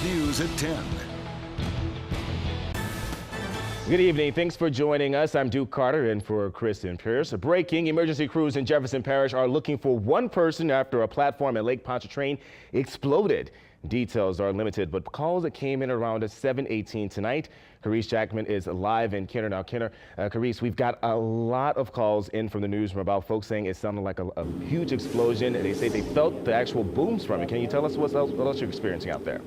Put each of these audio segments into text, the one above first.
News at 10. Good evening. Thanks for joining us. I'm Duke Carter in for Kristen Pierce. Breaking: emergency crews in Jefferson Parish are looking for one person after a platform at Lake Pontchartrain exploded. Details are limited, but calls that came in around 7:18 tonight. Carice Jackman is live in Kenner. Now, Kenner, Carice, we've got a lot of calls in from the newsroom about folks saying it sounded like a huge explosion, and they say they felt the actual booms from it. Can you tell us what else you're experiencing out there?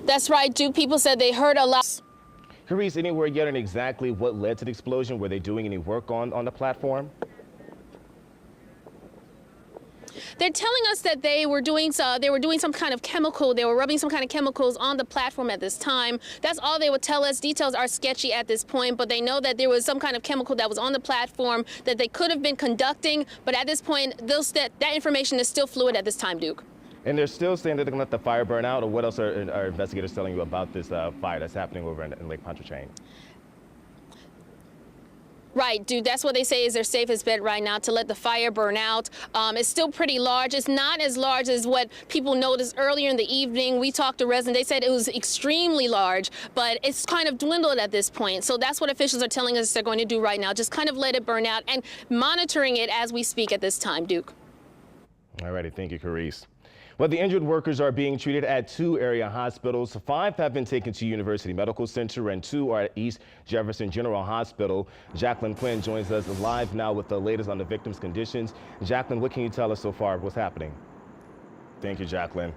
That's right, Duke. People said they heard a lot. Carice, anywhere yet on exactly what led to the explosion? Were they doing any work on the platform? They're telling us that they were doing some kind of chemical. They were rubbing some kind of chemicals on the platform at this time. That's all they would tell us. Details are sketchy at this point, but they know that there was some kind of chemical that was on the platform that they could have been conducting. But at this point, that information is still fluid at this time, Duke. And they're still saying that they're going to let the fire burn out, or what else are investigators telling you about this fire that's happening over in Lake Pontchartrain? Right, Dude, that's what they say is their safest bet right now, to let the fire burn out. It's still pretty large. It's not as large as what people noticed earlier in the evening. We talked to residents. They said it was extremely large, but it's kind of dwindled at this point. So that's what officials are telling us they're going to do right now, just kind of let it burn out and monitoring it as we speak at this time, Duke. All righty, thank you, Carice. Well, the injured workers are being treated at 2 area hospitals. 5 have been taken to University Medical Center and 2 are at East Jefferson General Hospital. Jacqueline Quinn joins us live now with the latest on the victims' conditions. Jacqueline, what can you tell us so far? What's happening? Thank you, Jacqueline.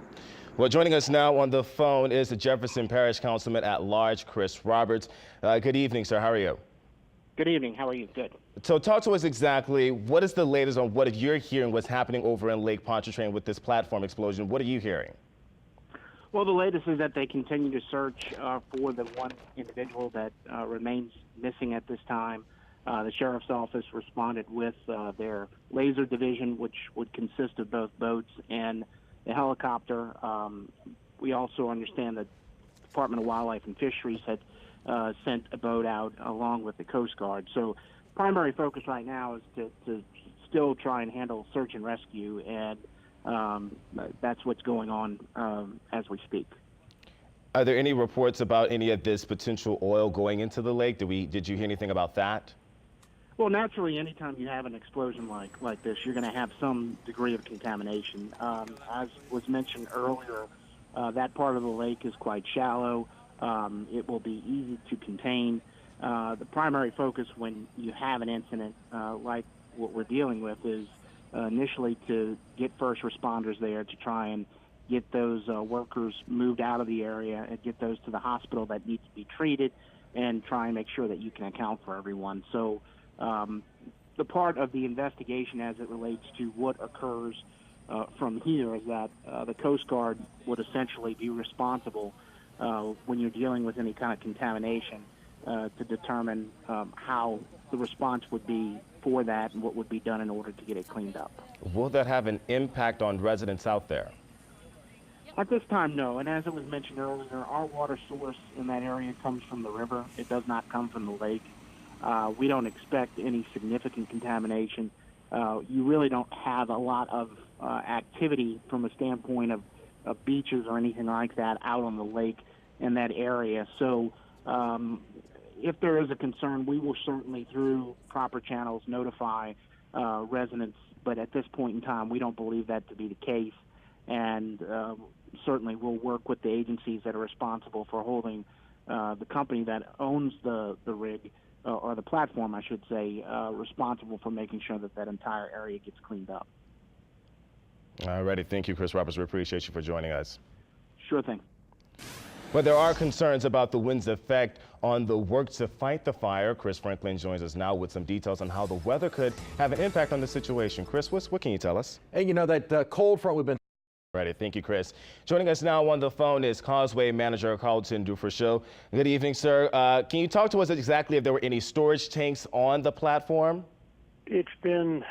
Well, joining us now on the phone is the Jefferson Parish Councilman at Large, Chris Roberts. Good evening, sir. How are you? Good evening. How are you? Good. So talk to us exactly, what is the latest on what you're hearing, what's happening over in Lake Pontchartrain with this platform explosion? What are you hearing? Well, the latest is that they continue to search for the one individual that remains missing at this time. The sheriff's office responded with their laser division, which would consist of both boats and the helicopter. We also understand that the Department of Wildlife and Fisheries had sent a boat out along with the Coast Guard. So primary focus right now is to still try and handle search and rescue, and that's what's going on as we speak. Are there any reports about any of this potential oil going into the lake? Did you hear anything about that? Well, naturally, anytime you have an explosion like this, you're going to have some degree of contamination. As was mentioned earlier, that part of the lake is quite shallow. It will be easy to contain. The primary focus when you have an incident like what we're dealing with is initially to get first responders there to try and get those workers moved out of the area and get those to the hospital that need to be treated, and try and make sure that you can account for everyone. So the part of the investigation as it relates to what occurs from here is that the Coast Guard would essentially be responsible when you're dealing with any kind of contamination to determine how the response would be for that and what would be done in order to get it cleaned up. Will that have an impact on residents out there? At this time, no. And as it was mentioned earlier, our water source in that area comes from the river. It does not come from the lake. We don't expect any significant contamination. You really don't have a lot of activity from a standpoint of beaches or anything like that out on the lake in that area. So if there is a concern, we will certainly, through proper channels, notify residents. But at this point in time, we don't believe that to be the case. And certainly we'll work with the agencies that are responsible for holding the company that owns the rig, or the platform, I should say, responsible for making sure that that entire area gets cleaned up. All righty. Thank you, Chris Roberts. We appreciate you for joining us. Sure thing. But there are concerns about the wind's effect on the work to fight the fire. Chris Franklin joins us now with some details on how the weather could have an impact on the situation. Chris, what can you tell us? Hey, you know, that cold front we've been... Ready. Thank you, Chris. Joining us now on the phone is Causeway Manager Carlton Dufresneau. Good evening, sir. Can you talk to us exactly if there were any storage tanks on the platform? It's been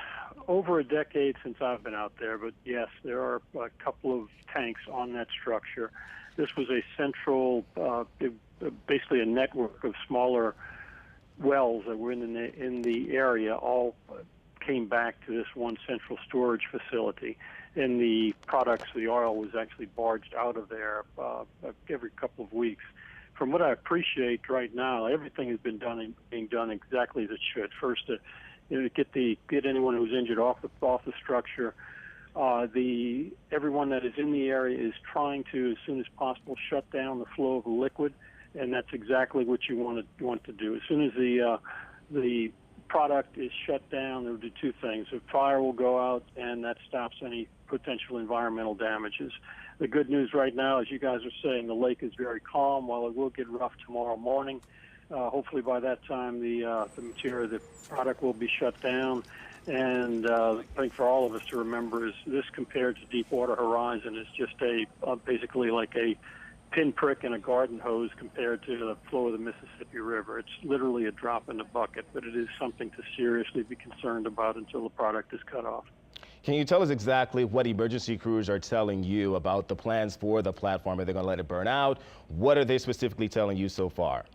over a decade since I've been out there, but yes, there are a couple of tanks on that structure. This was a central, basically a network of smaller wells that were in the area, all came back to this one central storage facility. and the products, the oil was actually barged out of there every couple of weeks. From what I appreciate right now, everything has been being done exactly as it should. First, to get anyone who's injured off the structure. Everyone that is in the area is trying to, as soon as possible, shut down the flow of the liquid, and that's exactly what you want to do. As soon as the product is shut down, there will do two things. A fire will go out, and that stops any potential environmental damages. The good news right now, as you guys are saying, the lake is very calm. While it will get rough tomorrow morning, hopefully by that time the product will be shut down. And the thing for all of us to remember is this, compared to Deepwater Horizon, is just basically like a pinprick in a garden hose compared to the flow of the Mississippi River. It's literally a drop in the bucket, but it is something to seriously be concerned about until the product is cut off. Can you tell us exactly what emergency crews are telling you about the plans for the platform? Are they going to let it burn out? What are they specifically telling you so far?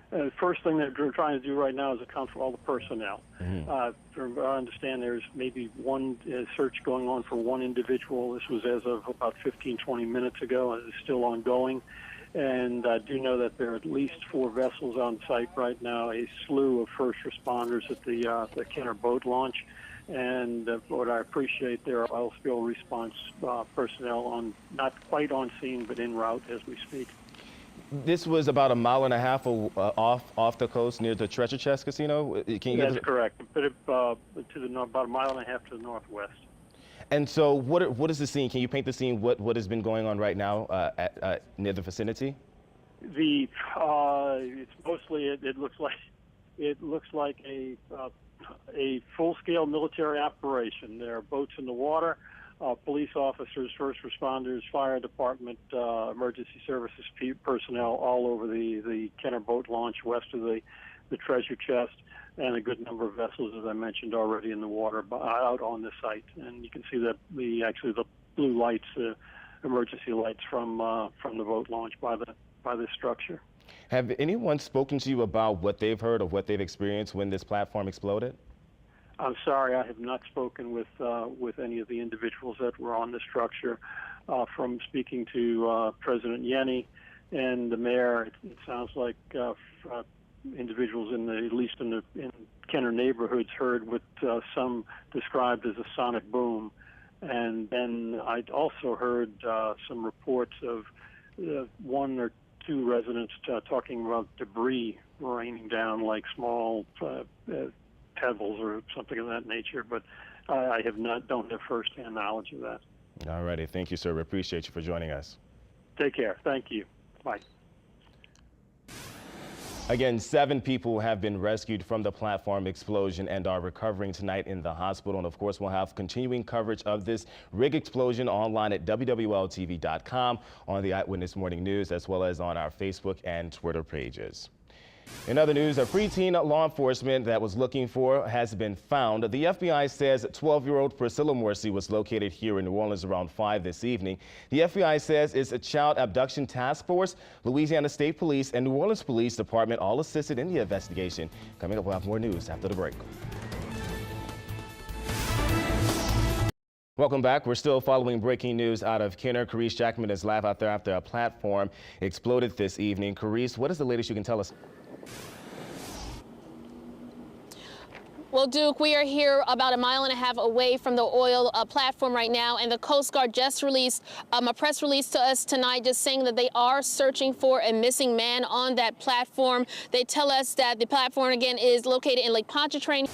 The first thing that we're trying to do right now is account for all the personnel. From what I understand, there's maybe one search going on for one individual. This was as of about 15, 20 minutes ago, and it's still ongoing. And I do know that there are at least 4 vessels on site right now, a slew of first responders at the Kenner boat launch. And what I appreciate, there are oil spill response personnel not quite on scene, but en route as we speak. This was about 1.5 miles off the coast near the Treasure Chest Casino. That's correct. But about 1.5 miles to the northwest. And so, what is the scene? Can you paint the scene? What has been going on right now near the vicinity? It's mostly it looks like a full-scale military operation. There are boats in the water. Police officers, first responders, fire department, emergency services personnel all over the Kenner boat launch west of the Treasure Chest, and a good number of vessels, as I mentioned already, in the water out on the site. And you can see that the blue lights, emergency lights from the boat launch by this structure. Have anyone spoken to you about what they've heard or what they've experienced when this platform exploded? I'm sorry, I have not spoken with any of the individuals that were on the structure. From speaking to President Yenny and the mayor, it sounds like individuals at least in Kenner neighborhoods heard what some described as a sonic boom. And then I also heard some reports of 1 or 2 residents talking about debris raining down, like small pebbles or something of that nature, but I don't have firsthand knowledge of that. All righty. Thank you, sir. We appreciate you for joining us. Take care. Thank you. Bye. Again, 7 people have been rescued from the platform explosion and are recovering tonight in the hospital. And of course, we'll have continuing coverage of this rig explosion online at WWLTV.com, on the Eyewitness Morning News, as well as on our Facebook and Twitter pages. In other news, a preteen law enforcement that was looking for has been found. The FBI says 12-year-old Priscilla Morsi was located here in New Orleans around 5 this evening. The FBI says it's a child abduction task force. Louisiana State Police and New Orleans Police Department all assisted in the investigation. Coming up, we'll have more news after the break. Welcome back. We're still following breaking news out of Kenner. Carice Jackman is live out there after a platform exploded this evening. Carice, what is the latest you can tell us? Well, Duke, we are here about 1.5 miles away from the oil platform right now, and the Coast Guard just released a press release to us tonight just saying that they are searching for a missing man on that platform. They tell us that the platform, again, is located in Lake Pontchartrain.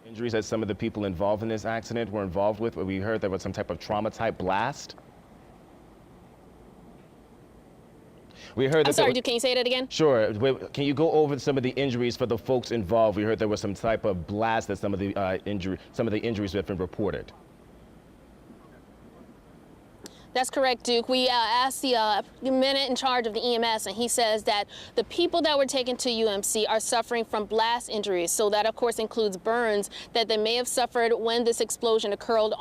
Injuries that some of the people involved in this accident were involved with? We heard there was some type of trauma-type blast. We heard that. I'm sorry, Duke, can you say that again? Sure. Can you go over some of the injuries for the folks involved? We heard there was some type of blast that some of the injuries have been reported. That's correct, Duke. We asked the man in charge of the EMS, and he says that the people that were taken to UMC are suffering from blast injuries. So that, of course, includes burns that they may have suffered when this explosion occurred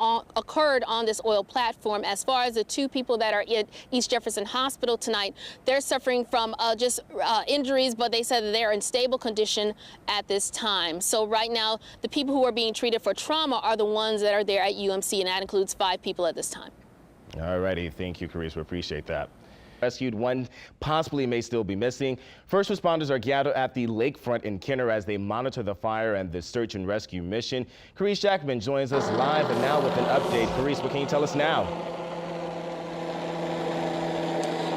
on this oil platform. As far as the 2 people that are at East Jefferson Hospital tonight, they're suffering from just injuries, but they said that they're in stable condition at this time. So right now, the people who are being treated for trauma are the ones that are there at UMC, and that includes 5 people at this time. All righty. Thank you, Carice. We appreciate that. Rescued, 1 possibly may still be missing. First responders are gathered at the lakefront in Kenner as they monitor the fire and the search and rescue mission. Carice Jackman joins us live and now with an update. Carice, what can you tell us now?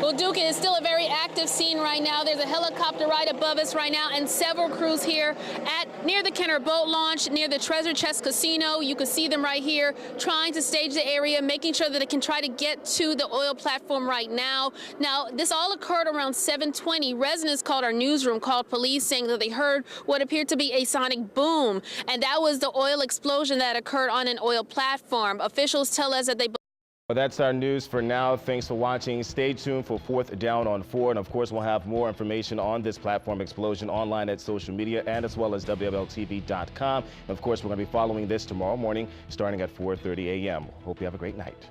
Well, Duke, it is still a very active scene right now. There's a helicopter right above us right now and several crews here near the Kenner boat launch, near the Treasure Chest Casino. You can see them right here trying to stage the area, making sure that they can try to get to the oil platform right now. Now, this all occurred around 7:20. Residents called our newsroom, called police, saying that they heard what appeared to be a sonic boom, and that was the oil explosion that occurred on an oil platform. Officials tell us that they Well, that's our news for now. Thanks for watching. Stay tuned for 4th Down on 4. And of course, we'll have more information on this platform explosion online at social media and as well as WLTV.com. And of course, we're going to be following this tomorrow morning starting at 4:30 a.m. Hope you have a great night.